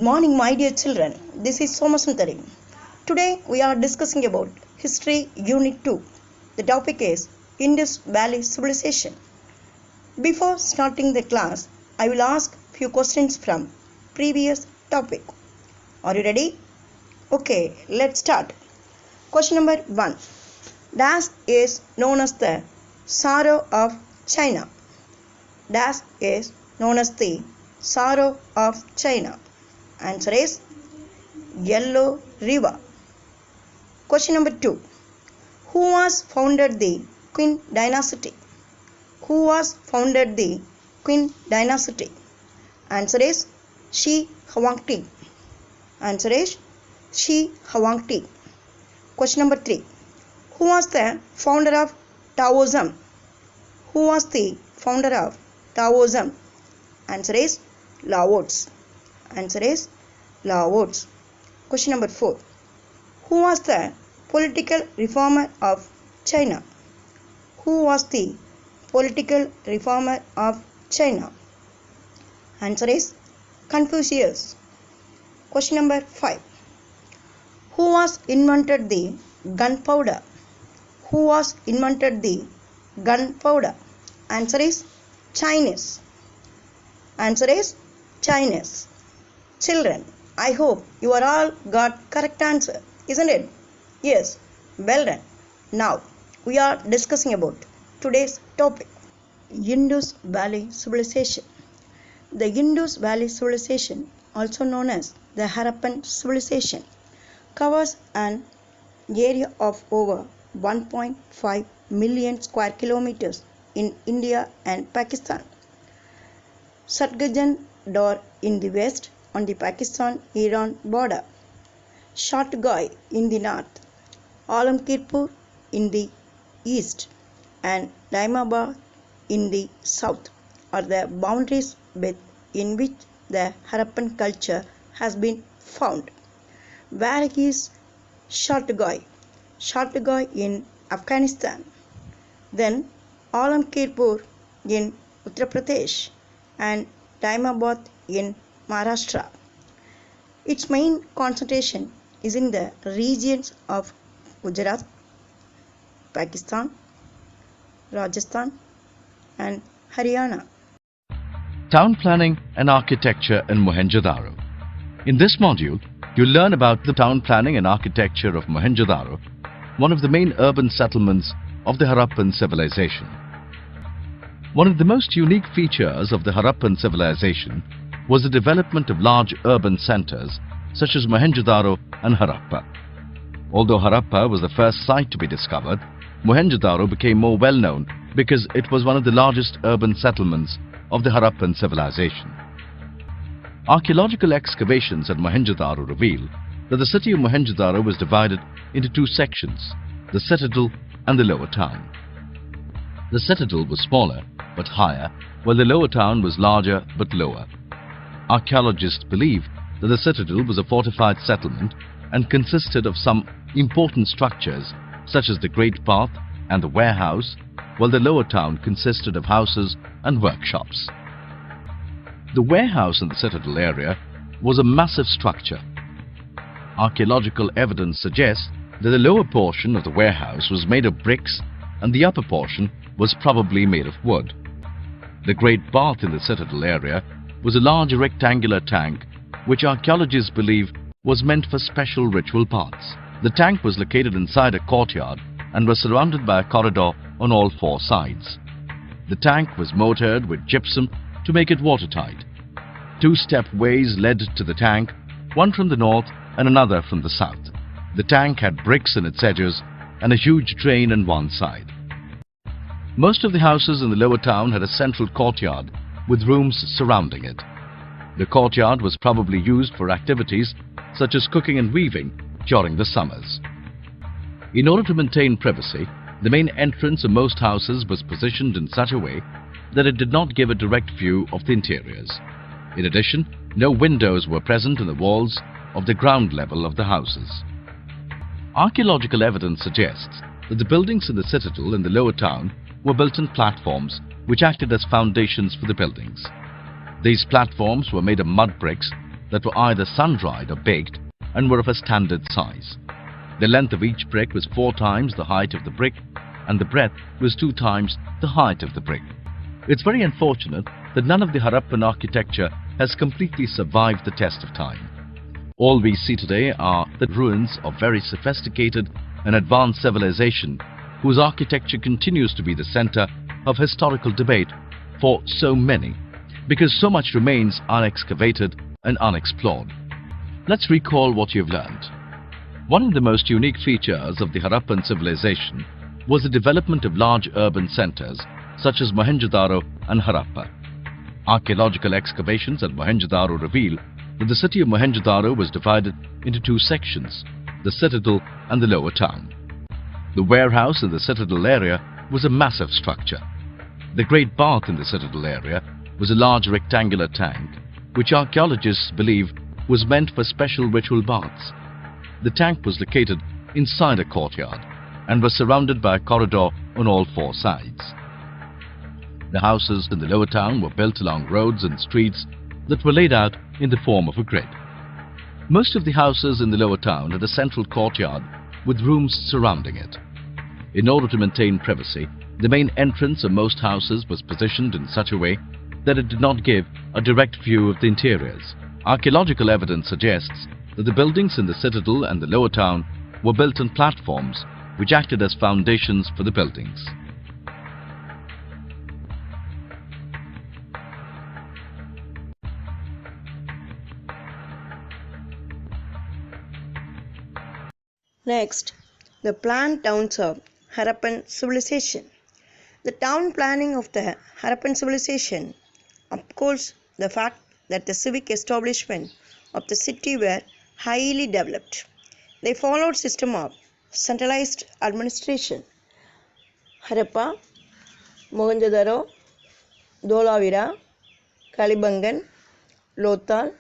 morning, my dear children. This is Somasundari. Today we are discussing about History Unit 2. The topic is Indus Valley Civilization. Before starting the class, I will ask few questions from previous topic. Are you ready? Okay, let's start. Question number 1. Dash is known as the sorrow of China. Dash is known as the sorrow of China. Answer is Yellow River. Question number 2. Who was founded the Qin dynasty? Who was founded the Qin dynasty? Answer is Shi Huangdi. Answer is Shi Huangdi. Question number 3. Who was the founder of Taoism? Who was the founder of Taoism? Answer is Lao Tzu. Answer is Lao Tzu. Question number 4. Who was the political reformer of China? Who was the political reformer of China? Answer is Confucius. Question number 5. Who was invented the gunpowder? Who was invented the gunpowder? Answer is Chinese. Answer is Chinese. Children, I hope you are all got correct answer, isn't it? Yes, well done. Now we are discussing about today's topic, Indus Valley Civilization. The Indus Valley Civilization, also known as the Harappan Civilization, covers an area of over 1.5 million square kilometers in India and Pakistan. Mohenjodaro in the west on the Pakistan-Iran border, Shatgai in the north, Alamkirpur in the east, and Daimabad in the south are the boundaries in which the Harappan culture has been found. Where is Shatgai? Shatgai in Afghanistan, then Alamkirpur in Uttar Pradesh, and Daimabad in Maharashtra. Its main concentration is in the regions of Gujarat, Pakistan, Rajasthan, and Haryana. Town planning and architecture in Mohenjodaro. In this module, you'll learn about the town planning and architecture of Mohenjodaro, one of the main urban settlements of the Harappan civilization. One of the most unique features of the Harappan civilization was the development of large urban centers such as Mohenjodaro and Harappa. Although Harappa was the first site to be discovered, Mohenjodaro became more well known because it was one of the largest urban settlements of the Harappan civilization. Archaeological excavations at Mohenjodaro reveal that the city of Mohenjodaro was divided into two sections, the citadel and the lower town. The citadel was smaller but higher, while the lower town was larger but lower. Archaeologists believe that the citadel was a fortified settlement and consisted of some important structures such as the Great Bath and the warehouse, while the lower town consisted of houses and workshops. The warehouse in the citadel area was a massive structure. Archaeological evidence suggests that the lower portion of the warehouse was made of bricks and the upper portion was probably made of wood. The Great Bath in the citadel area was a large rectangular tank which archaeologists believe was meant for special ritual baths. The tank was located inside a courtyard and was surrounded by a corridor on all four sides. The tank was mortared with gypsum to make it watertight. Two-step ways led to the tank, one from the north and another from the south. The tank had bricks in its edges and a huge drain on one side. Most of the houses in the lower town had a central courtyard with rooms surrounding it. The courtyard was probably used for activities such as cooking and weaving during the summers. In order to maintain privacy, the main entrance of most houses was positioned in such a way that it did not give a direct view of the interiors. In addition, no windows were present in the walls of the ground level of the houses. Archaeological evidence suggests that the buildings in the citadel and the lower town were built on platforms which acted as foundations for the buildings. These platforms were made of mud bricks that were either sun-dried or baked and were of a standard size. The length of each brick was 4 times the height of the brick, and the breadth was 2 times the height of the brick. It's very unfortunate that none of the Harappan architecture has completely survived the test of time. All we see today are the ruins of very sophisticated and advanced civilization whose architecture continues to be the center of historical debate for so many, because so much remains unexcavated and unexplored. Let's recall what you've learned. One of the most unique features of the Harappan civilization was the development of large urban centers such as Mohenjodaro and Harappa. Archaeological excavations at Mohenjodaro reveal that the city of Mohenjodaro was divided into 2 sections, the citadel and the lower town. The warehouse in the citadel area was a massive structure. The great bath in the citadel area was a large rectangular tank, which archaeologists believe was meant for special ritual baths. The tank was located inside a courtyard and was surrounded by a corridor on all 4 sides. The houses in the lower town were built along roads and streets that were laid out in the form of a grid. Most of the houses in the lower town had a central courtyard with rooms surrounding it. In order to maintain privacy, the main entrance of most houses was positioned in such a way that it did not give a direct view of the interiors. Archaeological evidence suggests that the buildings in the citadel and the lower town were built on platforms which acted as foundations for the buildings. Next, the planned towns of Harappan civilization. The town planning of the Harappan civilization upholds the fact that the civic establishment of the city were highly developed. They followed system of centralized administration. Harappa, Mohenjodaro, Dholavira, Kalibangan, Lothal,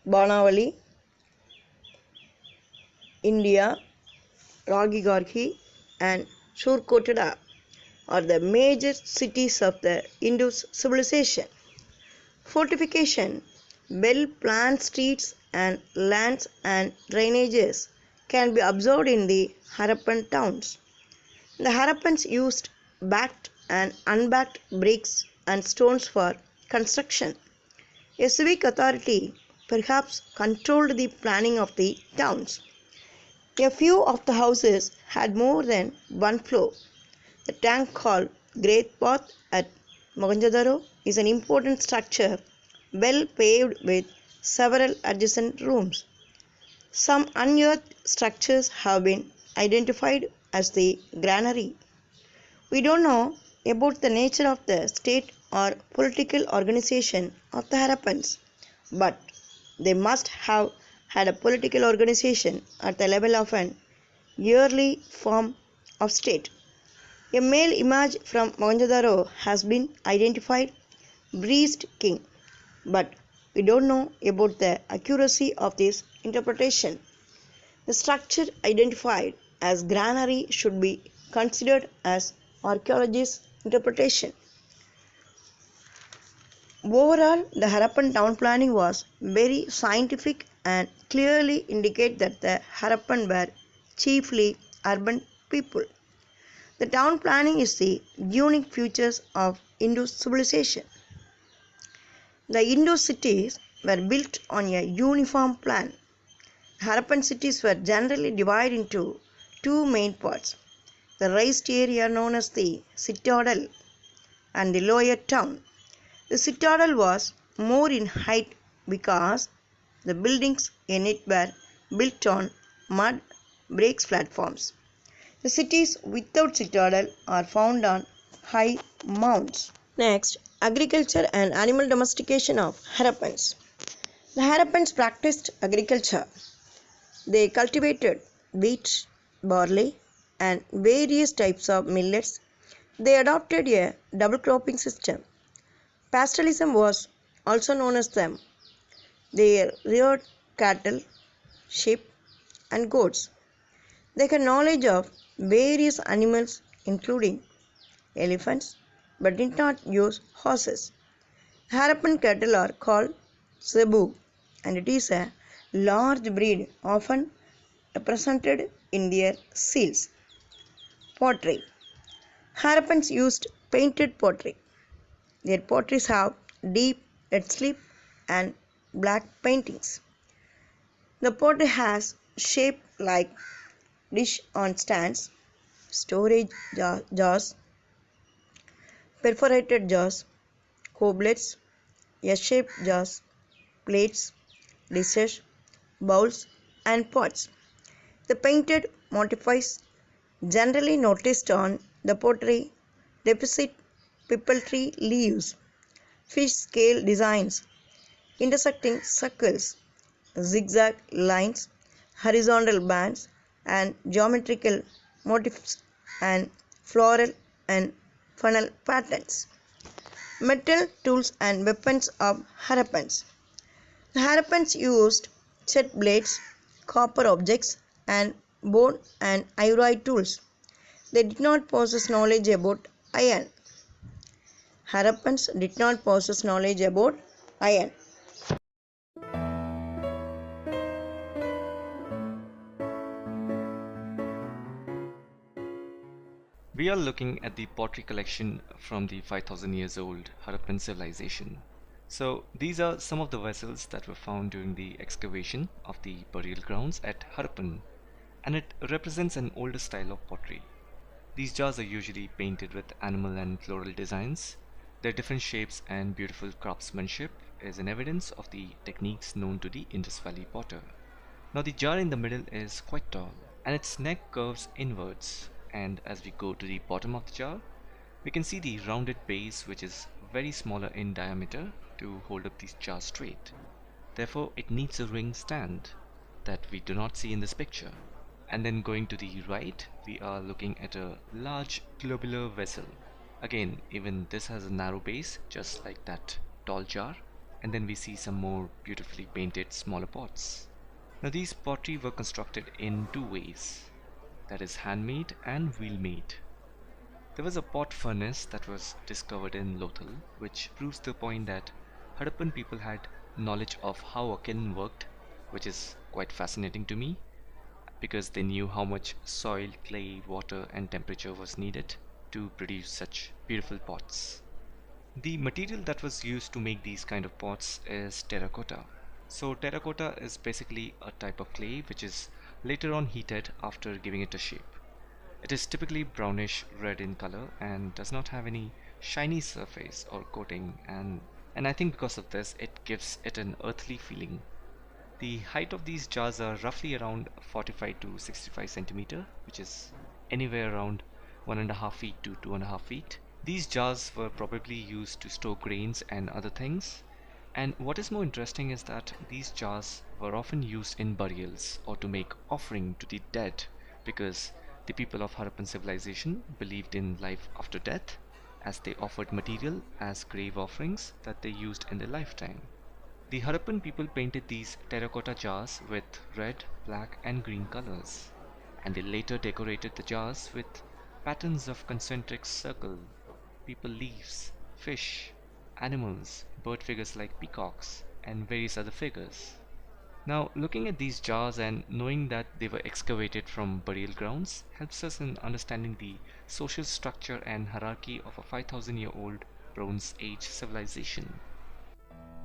Banavali, India, Ragigarhi and Surkotada are the major cities of the Indus civilization. Fortification, well-planned streets and lands and drainages can be observed in the Harappan towns. The Harappans used backed and unbacked bricks and stones for construction. A civic authority perhaps controlled the planning of the towns. A few of the houses had more than 1 floor. The tank called Great Bath at Mohenjodaro is an important structure, well paved with several adjacent rooms. Some unearthed structures have been identified as the granary. We don't know about the nature of the state or political organization of the Harappans, but they must have had a political organization at the level of an early form of state. A male image from Mohenjodaro has been identified, Breast King, but we don't know about the accuracy of this interpretation. The structure identified as granary should be considered as archaeologists' interpretation. Overall, the Harappan town planning was very scientific and clearly indicate that the Harappan were chiefly urban people. The town planning is the unique features of Indus civilization. The Indus cities were built on a uniform plan. Harappan cities were generally divided into 2 main parts, the raised area known as the citadel and the lower town. The citadel was more in height because the buildings in it were built on mud bricks platforms. The cities without citadel are found on high mounds. Next, agriculture and animal domestication of Harappans. The Harappans practiced agriculture. They cultivated wheat, barley, and various types of millets. They adopted a double cropping system. Pastoralism was also known as them. They reared cattle, sheep, and goats. They had knowledge of various animals including elephants, but did not use horses. Harappan cattle are called zebu and it is a large breed often represented in their seals. Pottery. Harappans used painted pottery. Their potteries have deep red slip and black paintings. The pottery has shape like dish on stands, storage jars, perforated jars, goblets, S-shaped jars, plates, dishes, bowls, and pots. The painted motifs generally noticed on the pottery depict pipal tree leaves, fish scale designs, intersecting circles, zigzag lines, horizontal bands, and geometrical motifs and floral and funnel patterns. Metal tools and weapons of Harappans. The Harappans used set blades, copper objects, and bone and ivory tools. They did not possess knowledge about iron. Harappans did not possess knowledge about iron. We are looking at the pottery collection from the 5000 years old Harappan civilization. So these are some of the vessels that were found during the excavation of the burial grounds at Harappan, and it represents an older style of pottery. These jars are usually painted with animal and floral designs. Their different shapes and beautiful craftsmanship is an evidence of the techniques known to the Indus Valley potter. Now the jar in the middle is quite tall and its neck curves inwards, and as we go to the bottom of the jar we can see the rounded base, which is very smaller in diameter to hold up this jar straight. Therefore it needs a ring stand that we do not see in this picture. And then going to the right, we are looking at a large globular vessel. Again, even this has a narrow base just like that tall jar, and then we see some more beautifully painted smaller pots. Now these pottery were constructed in two ways, that is handmade and wheel-made. There was a pot furnace that was discovered in Lothal, which proves the point that Harappan people had knowledge of how a kiln worked, which is quite fascinating to me, because they knew how much soil, clay, water and temperature was needed to produce such beautiful pots. The material that was used to make these kind of pots is terracotta. So terracotta is basically a type of clay which is later on heated after giving it a shape. It is typically brownish red in color and does not have any shiny surface or coating, and I think because of this it gives it an earthly feeling. The height of these jars are roughly around 45 to 65 centimeter, which is anywhere around 1.5 feet to 2.5 feet. These jars were probably used to store grains and other things. And what is more interesting is that these jars were often used in burials or to make offering to the dead, because the people of Harappan civilization believed in life after death, as they offered material as grave offerings that they used in their lifetime. The Harappan people painted these terracotta jars with red, black and green colors, and they later decorated the jars with patterns of concentric circle, people leaves, fish, animals, bird figures like peacocks, and various other figures. Now, looking at these jars and knowing that they were excavated from burial grounds helps us in understanding the social structure and hierarchy of a 5000-year-old Bronze Age civilization.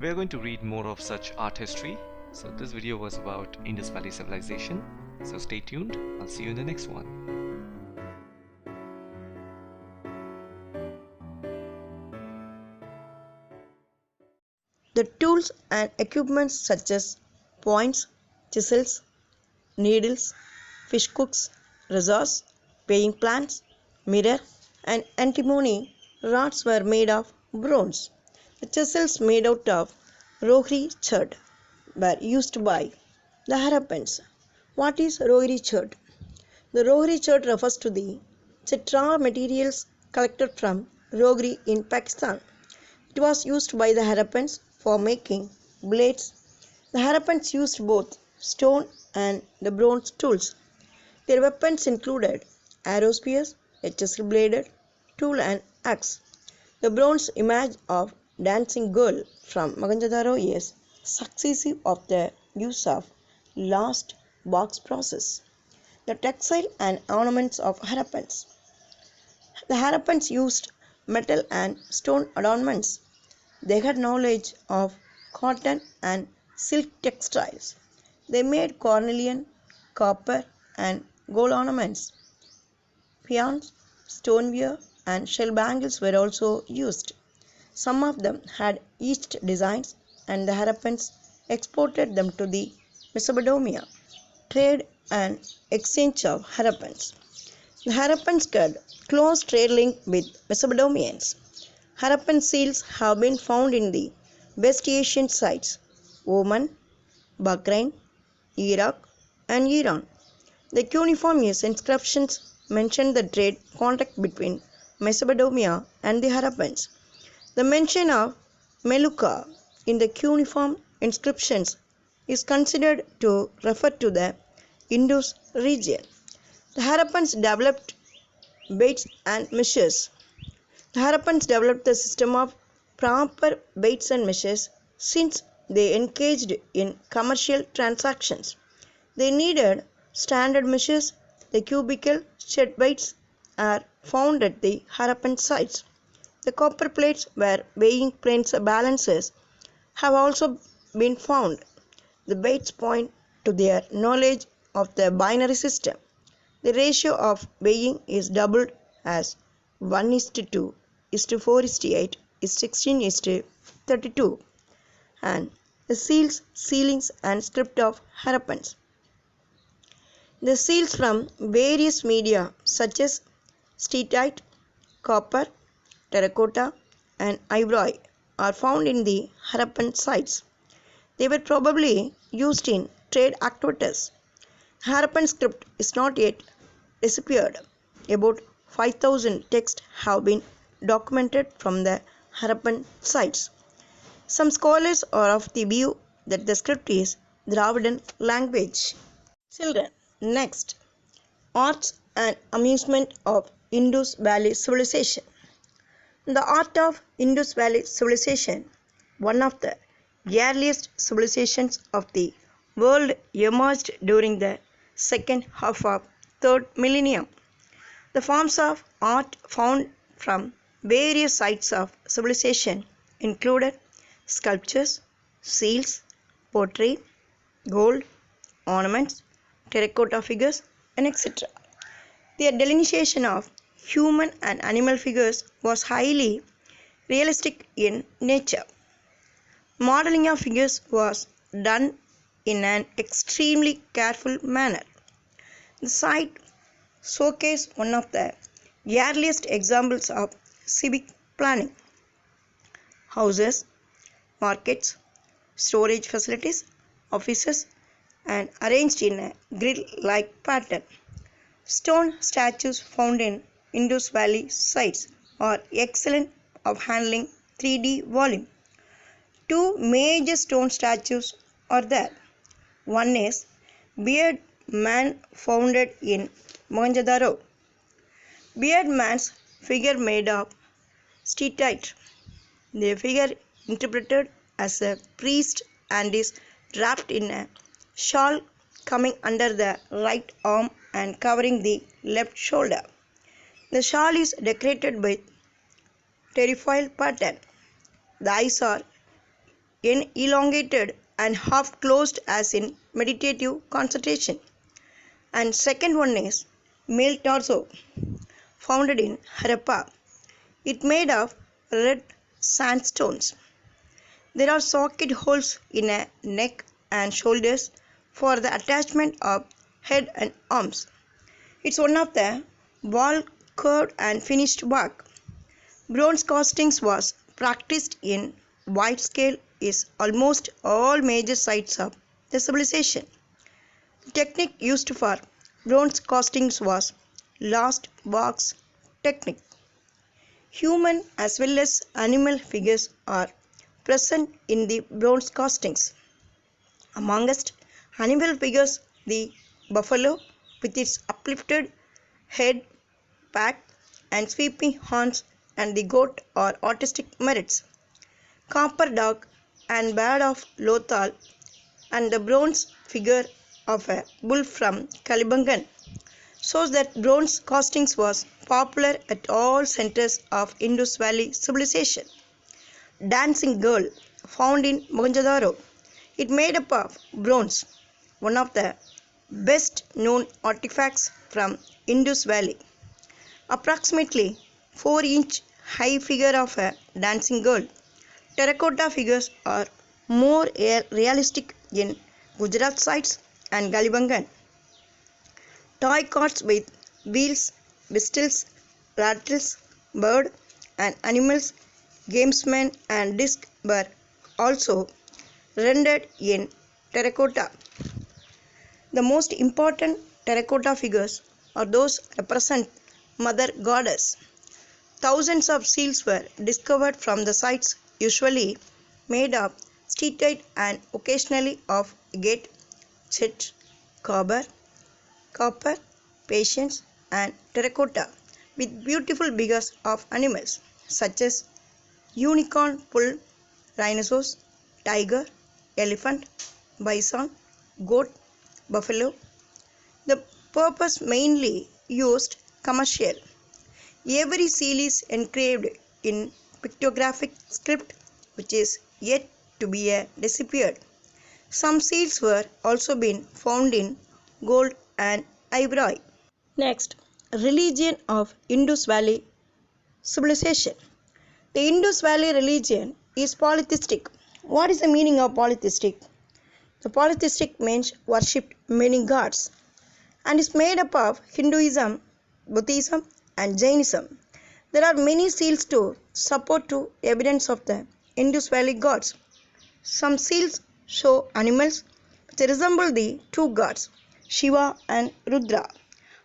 We are going to read more of such art history. So this video was about Indus Valley civilization. So stay tuned. I'll see you in the next one. The tools and equipments such as points, chisels, needles, fish hooks, razors, weighing plans, mirror, and antimony rods were made of bronze. The chisels made out of rohri chud were used by the Harappans. What is rohri chud? The rohri chud refers to the chitra materials collected from Rohri in Pakistan. It was used by the Harappans for making blades. The Harappans used both stone and the bronze tools. Their weapons included arrow spears, a chisel-bladed tool and axe. The bronze image of dancing girl from Mohenjodaro is successive of the use of last wax process. The textile and ornaments of Harappans. The Harappans used metal and stone adornments. They had knowledge of cotton and silk textiles. They made cornelian, copper, and gold ornaments. Peons, stoneware, and shell bangles were also used. Some of them had etched designs, and the Harappans exported them to the Mesopotamia. Trade and exchange of Harappans. The Harappans had close trade link with Mesopotamians. Harappan seals have been found in the West Asian sites Oman, Bahrain, Iraq, and Iran. The cuneiform inscriptions mention the trade contact between Mesopotamia and the Harappans. The mention of Melucca in the cuneiform inscriptions is considered to refer to the Indus region. The Harappans developed weights and measures. The Harappans developed the system of proper weights and measures since they engaged in commercial transactions. They needed standard measures. The cubical shed weights are found at the Harappan sites. The copper plates where weighing balances have also been found. The weights point to their knowledge of the binary system. The ratio of weighing is doubled as 1:2, 4:8, 16:32, and the seals, ceilings, and script of Harappans. The seals from various media such as steatite, copper, terracotta, and ivory are found in the Harappan sites. They were probably used in trade activities. Harappan script is not yet disappeared. About 5,000 texts have been documented from the Harappan sites. Some scholars are of the view that the script is Dravidian language. Children, next, arts and amusement of Indus Valley Civilization. The art of Indus Valley Civilization, one of the earliest civilizations of the world, emerged during the second half of third millennium. The forms of art found from various sites of civilization included sculptures, seals, pottery, gold, ornaments, terracotta figures, and etc. Their delineation of human and animal figures was highly realistic in nature. Modeling of figures was done in an extremely careful manner. The site showcased one of the earliest examples of civic planning. Houses, markets, storage facilities, offices, and arranged in a grid-like pattern. Stone statues found in Indus Valley sites are excellent of handling 3D volume. Two major stone statues are there. One is Beard Man found in Mohenjodaro. Beard Man's figure made of steatite. The figure interpreted as a priest and is wrapped in a shawl coming under the right arm and covering the left shoulder. The shawl is decorated with trefoil pattern. The eyes are elongated and half closed as in meditative concentration. And second one is male torso, found in Harappa. It made of red sandstones. There are socket holes in a neck and shoulders for the attachment of head and arms. It's one of the wall curved and finished work. Bronze castings was practiced in wide scale is almost all major sites of the civilization. The technique used for bronze castings was last wax technique. Human as well as animal figures are present in the bronze castings. Amongst animal figures, the buffalo with its uplifted head, pack, and sweeping horns, and the goat are artistic merits. Copper dog and Bard of Lothal, and the bronze figure of a bull from Kalibangan shows that bronze castings was popular at all centers of Indus Valley civilization. Dancing girl found in Mohenjodaro. It made up of bronze, one of the best known artifacts from Indus Valley. Approximately 4-inch high figure of a dancing girl. Terracotta figures are more realistic in Gujarat sites and Kalibangan. Toy carts with wheels, whistles, rattles, bird and animals, gamesmen and disc were also rendered in terracotta. The most important terracotta figures are those represent Mother Goddess. Thousands of seals were discovered from the sites, usually made of steatite and occasionally of agate, chet, copper, patience and terracotta with beautiful figures of animals such as unicorn, bull, rhinoceros, tiger, elephant, bison, goat, buffalo. The purpose mainly used commercial. Every seal is engraved in pictographic script which is yet to be deciphered. Some seals were also been found in gold and ivory. Next, religion of Indus Valley civilization. The Indus Valley religion is polytheistic. What is the meaning of polytheistic? The polytheistic means worshipped many gods and is made up of Hinduism, Buddhism and Jainism. There are many seals to support to evidence of the Indus Valley gods. Some seals show animals which resemble the two gods, Shiva and Rudra.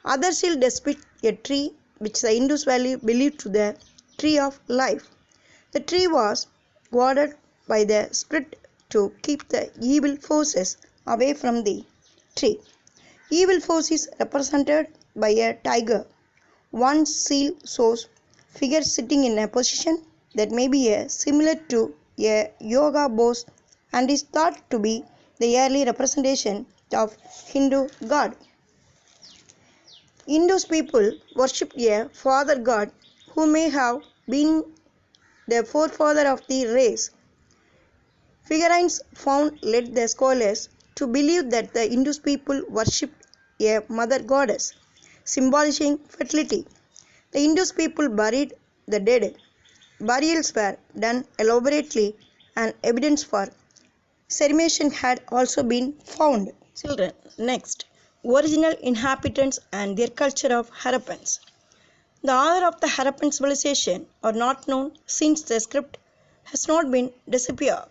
Other seal depict a tree which the Indus Valley believed to the tree of life. The tree was guarded by the spirit to keep the evil forces away from the tree. Evil force is represented by a tiger. One seal shows figure sitting in a position that may be similar to a yoga pose and is thought to be the early representation of Hindu god. Indus people worshipped a father god who may have been the forefather of the race. Figurines found led the scholars to believe that the Indus people worshipped a mother goddess, symbolizing fertility. The Indus people buried the dead. Burials were done elaborately and evidence for cremation had also been found. Children, next, original inhabitants and their culture of Harappans. The author of the Harappan civilization are not known since the script has not been deciphered.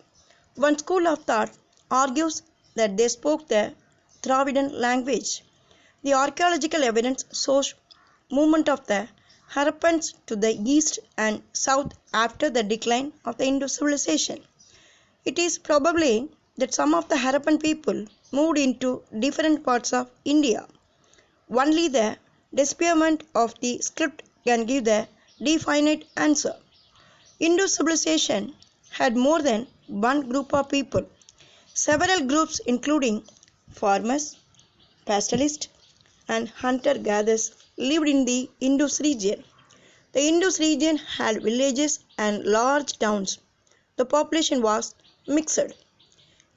One school of thought argues that they spoke the Dravidian language. The archaeological evidence shows movement of the Harappans to the east and south after the decline of the Indus civilization. It is probably that some of the Harappan people moved into different parts of India. Only the decipherment of the script can give the definite answer. Indus civilization had more than one group of people. Several groups including farmers, pastoralists and hunter-gatherers lived in the Indus region. The Indus region had villages and large towns. The population was mixed.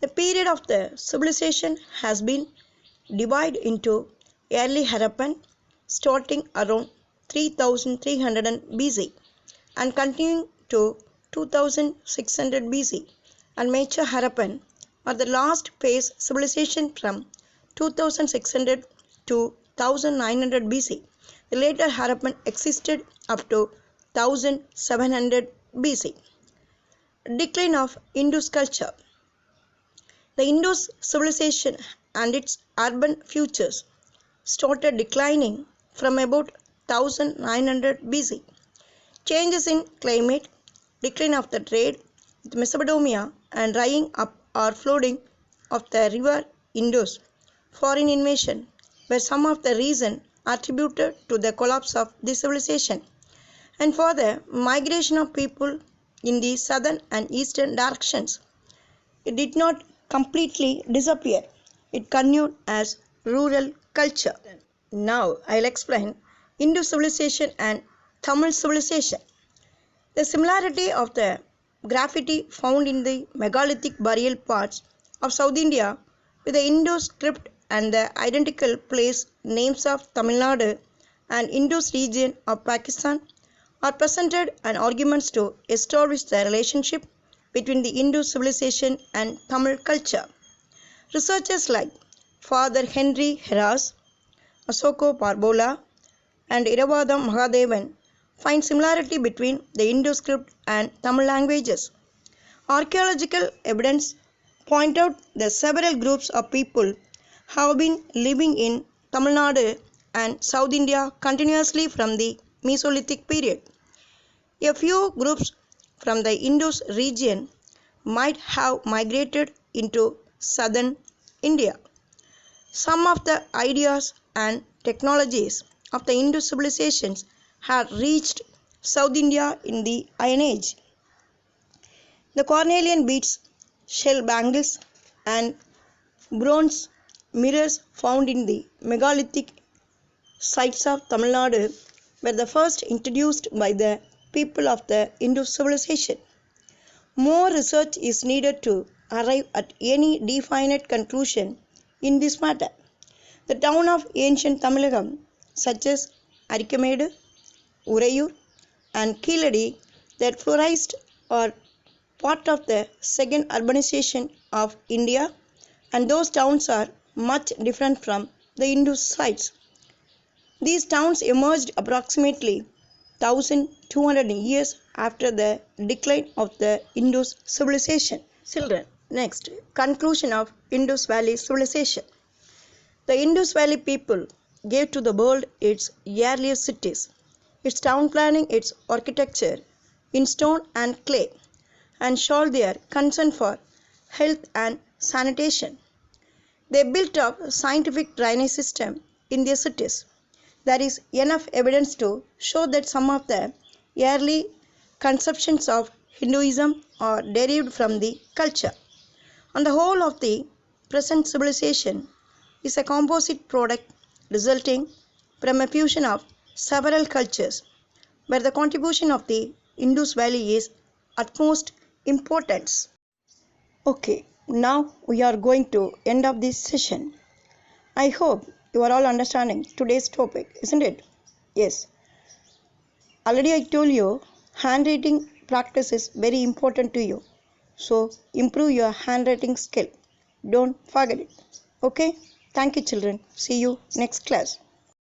The period of the civilization has been divided into early Harappan starting around 3300 BC and continuing to 2600 BC and mature Harappan are the last phase civilization from 2600 to 1900 BC. The later Harappan existed up to 1700 BC. Decline of Indus culture. The Indus civilization and its urban features started declining from about 1900 BC. Changes in climate, decline of the trade with Mesopotamia and drying up or flooding of the river Indus, foreign invasion were some of the reasons attributed to the collapse of this civilization, and for the migration of people in the southern and eastern directions. It did not completely disappear. It continued as rural culture. Now I'll explain Indus civilization and Tamil civilization. The similarity of the graffiti found in the megalithic burial parts of South India with the Indus script and the identical place names of Tamil Nadu and Indus region of Pakistan are presented as arguments to establish the relationship between the Indus civilization and Tamil culture. Researchers like Father Henry Heras, Asoko Parbola, and Iravadam Mahadevan find similarity between the Indus script and Tamil languages. Archaeological evidence point out that several groups of people have been living in Tamil Nadu and South India continuously from the Mesolithic period. A few groups from the Indus region might have migrated into southern India. Some of the ideas and technologies of the Indus civilizations had reached South India in the Iron Age. The cornelian beads, shell bangles, and bronze mirrors found in the megalithic sites of Tamil Nadu were the first introduced by the people of the Indus civilization. More research is needed to arrive at any definite conclusion in this matter. The town of ancient Tamilagam, such as Arikamedu, Urayur, and Keeladi, that flourished, are part of the second urbanization of India, and those towns are much different from the Indus sites. These towns emerged approximately 1200 years after the decline of the Indus civilization. Children, next, conclusion of Indus Valley civilization. The Indus Valley people gave to the world its earliest cities, its town planning, its architecture in stone and clay, and showed their concern for health and sanitation. They built up a scientific drainage system in their cities. There is enough evidence to show that some of the early conceptions of Hinduism are derived from the culture. On the whole of the present civilization is a composite product resulting from a fusion of several cultures, where the contribution of the Indus Valley is utmost importance. Okay, now we are going to end of this session. I hope you are all understanding today's topic, isn't it? Yes. Already I told you handwriting practice is very important to you. So improve your handwriting skill. Don't forget it. Okay? Thank you children. See you next class.